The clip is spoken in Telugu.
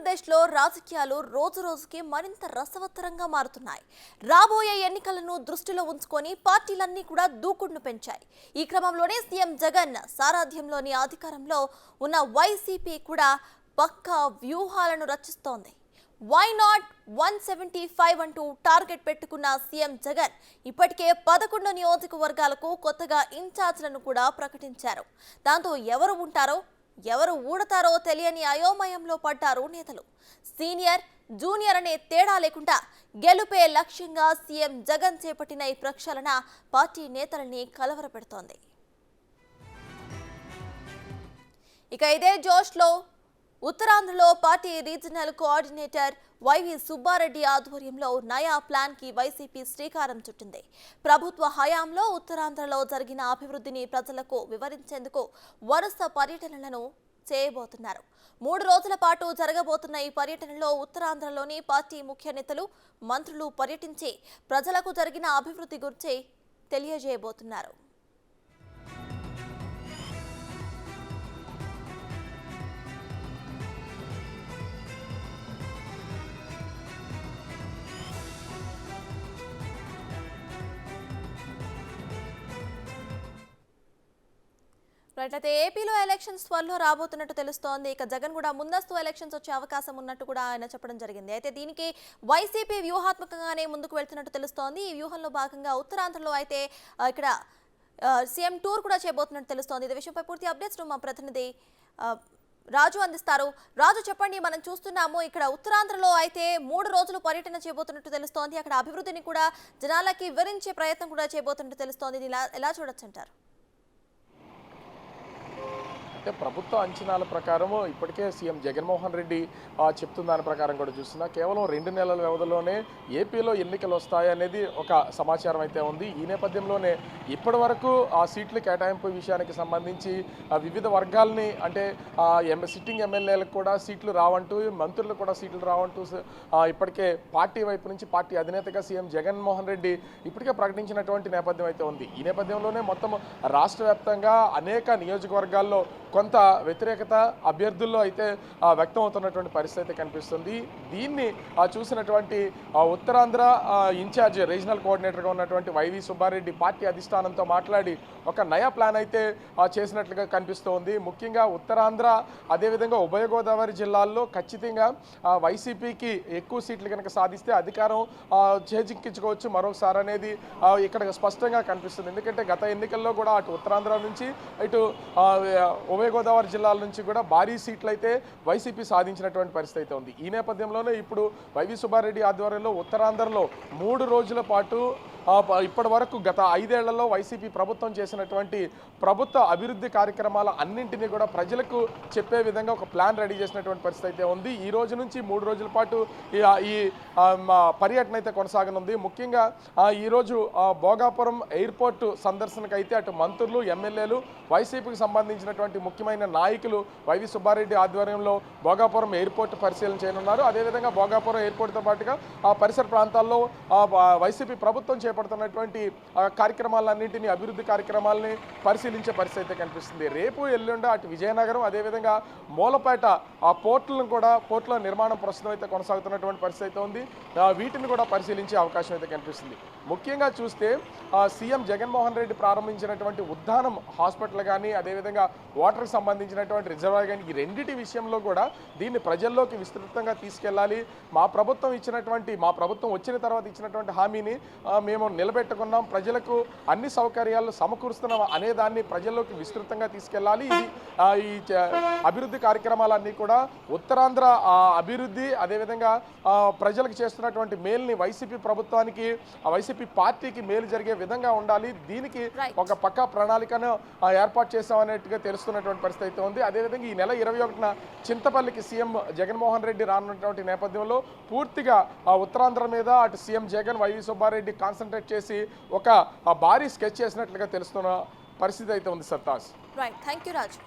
ఆంధ్రప్రదేశ్లో రాజకీయాలు రోజు రోజుకి మరింత రసవత్తరంగా మారుతున్నాయి. రాబోయే ఎన్నికలను దృష్టిలో ఉంచుకొని పార్టీలన్నీ కూడా దూకుడును పెంచాయి. ఈ క్రమంలోనే సీఎం జగన్ సారథ్యంలోని అధికారంలో ఉన్న వైసీపీ కూడా పక్కా వ్యూహాలను రచిస్తోంది. వై నాట్ 175 అంటూ టార్గెట్ పెట్టుకున్న సీఎం జగన్ ఇప్పటికే 11 నియోజకవర్గాలకు కొత్తగా ఇన్ఛార్జ్లను కూడా ప్రకటించారు. దాంతో ఎవరు ఉంటారో ఎవరు ఊడతారో తెలియని అయోమయంలో పడ్డారు నేతలు. సీనియర్ జూనియర్ అనే తేడా లేకుండా గెలుపే లక్ష్యంగా సీఎం జగన్ చేపట్టిన ఈ ప్రక్షాళన పార్టీ నేతలని కలవరపెడుతోంది. ఇక ఇదే జోష్లో ఉత్తరాంధ్రలో party regional coordinator YV Subba Reddy ఆధ్వర్యంలో నయా ప్లాన్ కి వైసీపీ శ్రీకారం చుట్టింది. ప్రభుత్వ హయాంలో ఉత్తరాంధ్రలో జరిగిన అభివృద్ధిని ప్రజలకు వివరించేందుకు వరుస పర్యటనలను చేయబోతున్నారు. 3 రోజుల పాటు జరగబోతున్న ఈ పర్యటనలో ఉత్తరాంధ్రలోని పార్టీ ముఖ్య నేతలు, మంత్రులు పర్యటించి ప్రజలకు జరిగిన అభివృద్ధి గురించి తెలియజేయబోతున్నారు. అయితే ఏపీలో ఎలక్షన్స్ త్వరలో రాబోతున్నట్టు తెలుస్తోంది. ఇక జగన్ కూడా ముందస్తు ఎలక్షన్స్ వచ్చే అవకాశం ఉన్నట్టు కూడా ఆయన చెప్పడం జరిగింది. అయితే దీనికి వైసీపీ వ్యూహాత్మకంగానే ముందుకు వెళ్తున్నట్టు తెలుస్తోంది. ఈ వ్యూహంలో భాగంగా ఉత్తరాంధ్రలో అయితే ఇక్కడ సీఎం టూర్ కూడా చేయబోతున్నట్టు తెలుస్తోంది. ఇదే విషయంపై పూర్తి అప్డేట్స్ మా ప్రతినిధి రాజు అందిస్తారు. రాజు, చెప్పండి. మనం చూస్తున్నాము ఇక్కడ ఉత్తరాంధ్రలో అయితే 3 రోజులు పర్యటన చేయబోతున్నట్టు తెలుస్తోంది. అక్కడ అభివృద్ధిని కూడా జనాలకి వివరించే ప్రయత్నం కూడా చేయబోతున్నట్టు తెలుస్తోంది. ఇది ఎలా చూడొచ్చు అంటారు? అంటే ప్రభుత్వ అంచనాల ప్రకారం ఇప్పటికే సీఎం జగన్మోహన్ రెడ్డి చెప్తున్న దాని ప్రకారం కూడా చూస్తున్నా కేవలం 2 నెలల వ్యవధిలోనే ఏపీలో ఎన్నికలు వస్తాయనేది ఒక సమాచారం అయితే ఉంది. ఈ నేపథ్యంలోనే ఇప్పటి వరకు ఆ సీట్ల కేటాయింపు విషయానికి సంబంధించి వివిధ వర్గాలని అంటే సిట్టింగ్ ఎమ్మెల్యేలకు కూడా సీట్లు రావంటూ, మంత్రులకు కూడా సీట్లు రావంటూ ఇప్పటికే పార్టీ వైపు నుంచి పార్టీ అధినేతగా సీఎం జగన్మోహన్ రెడ్డి ఇప్పటికే ప్రకటించినటువంటి నేపథ్యం అయితే ఉంది. ఈ నేపథ్యంలోనే మొత్తం రాష్ట్ర వ్యాప్తంగా అనేక నియోజకవర్గాల్లో కొంత వ్యతిరేకత అభ్యర్థుల్లో అయితే వ్యక్తం అవుతున్నటువంటి పరిస్థితి కనిపిస్తుంది. దీన్ని చూసినటువంటి ఉత్తరాంధ్ర ఇన్ఛార్జ్ రీజనల్ కోఆర్డినేటర్గా ఉన్నటువంటి వైవి సుబ్బారెడ్డి పార్టీ అధిష్టానంతో మాట్లాడి ఒక నయా ప్లాన్ అయితే చేసినట్లుగా కనిపిస్తోంది. ముఖ్యంగా ఉత్తరాంధ్ర అదేవిధంగా ఉభయ గోదావరి జిల్లాల్లో ఖచ్చితంగా వైసీపీకి ఎక్కువ సీట్లు కనుక సాధిస్తే అధికారం చేజిక్కించుకోవచ్చు మరోసారి అనేది ఇక్కడ స్పష్టంగా కనిపిస్తుంది. ఎందుకంటే గత ఎన్నికల్లో కూడా అటు ఉత్తరాంధ్ర నుంచి ఇటు ఉభయ గోదావరి జిల్లాల నుంచి కూడా భారీ సీట్లు అయితే వైసీపీ సాధించినటువంటి పరిస్థితి అయితే ఉంది. ఈ నేపథ్యంలోనే ఇప్పుడు వైవి సుబ్బారెడ్డి ఆధ్వర్యంలో ఉత్తరాంధ్రలో 3 రోజుల పాటు ఇప్పటి వరకు గత 5 ఏళ్లలో వైసీపీ ప్రభుత్వం చేసినటువంటి ప్రభుత్వ అభివృద్ధి కార్యక్రమాల అన్నింటినీ కూడా ప్రజలకు చెప్పే విధంగా ఒక ప్లాన్ రెడీ చేసినటువంటి పరిస్థితి అయితే ఉంది. ఈ రోజు నుంచి 3 రోజుల పాటు ఈ పర్యటన అయితే కొనసాగనుంది. ముఖ్యంగా ఈరోజు భోగాపురం ఎయిర్పోర్టు సందర్శనకు అయితే అటు మంత్రులు, ఎమ్మెల్యేలు, వైసీపీకి సంబంధించినటువంటి ముఖ్యమైన నాయకులు వైవి సుబ్బారెడ్డి ఆధ్వర్యంలో భోగాపురం ఎయిర్పోర్టు పరిశీలన చేయనున్నారు. అదేవిధంగా భోగాపురం ఎయిర్పోర్టుతో పాటుగా ఆ పరిసర ప్రాంతాల్లో వైసీపీ ప్రభుత్వం చేపడుతున్నటువంటి కార్యక్రమాలన్నింటినీ, అభివృద్ధి కార్యక్రమాలని పరిశీలించే పరిస్థితి అయితే కనిపిస్తుంది. రేపు ఎల్లుండ అటు విజయనగరం అదేవిధంగా మూలపేట ఆ పోర్టుల నిర్మాణం ప్రస్తుతం అయితే కొనసాగుతున్నటువంటి పరిస్థితి అయితే ఉంది. వీటిని కూడా పరిశీలించే అవకాశం అయితే కనిపిస్తుంది. ముఖ్యంగా చూస్తే సీఎం జగన్మోహన్ రెడ్డి ప్రారంభించినటువంటి ఉద్దానం హాస్పిటల్ కానీ అదేవిధంగా వాటర్కి సంబంధించినటువంటి రిజర్వాయర్ కానీ ఈ రెండింటి విషయంలో కూడా దీన్ని ప్రజల్లోకి విస్తృతంగా తీసుకెళ్ళాలి. మా ప్రభుత్వం వచ్చిన తర్వాత ఇచ్చినటువంటి హామీని మేము నిలబెట్టుకున్నాం, ప్రజలకు అన్ని సౌకర్యాలు సమకూరుస్తున్నాం అనే దాన్ని ప్రజల్లోకి విస్తృతంగా తీసుకెళ్ళాలి. ఈ అభివృద్ధి కార్యక్రమాలన్నీ కూడా ఉత్తరాంధ్ర అభివృద్ధి అదేవిధంగా ప్రజలకు చేస్తున్నటువంటి మేలుని వైసీపీ ప్రభుత్వానికి, వైసీపీ పార్టీకి మేలు జరిగే విధంగా ఉండాలి. దీనికి ఒక పక్కా ప్రణాళికను ఏర్పాటు చేశామన్నట్టుగా తెలుస్తున్నటువంటి పరిస్థితి అయితే ఉంది. అదేవిధంగా ఈ నెల 21న చింతపల్లికి సీఎం జగన్మోహన్ రెడ్డి రానున్నటువంటి నేపథ్యంలో పూర్తిగా ఉత్తరాంధ్ర మీద అటు CM Jagan, YV Subba Reddy concentrate చేసి ఒక భారీ స్కెచ్ చేసినట్లుగా తెలుస్తున్న పరిస్థితి అయితే ఉంది. Sartaj. Right, thank you Raju.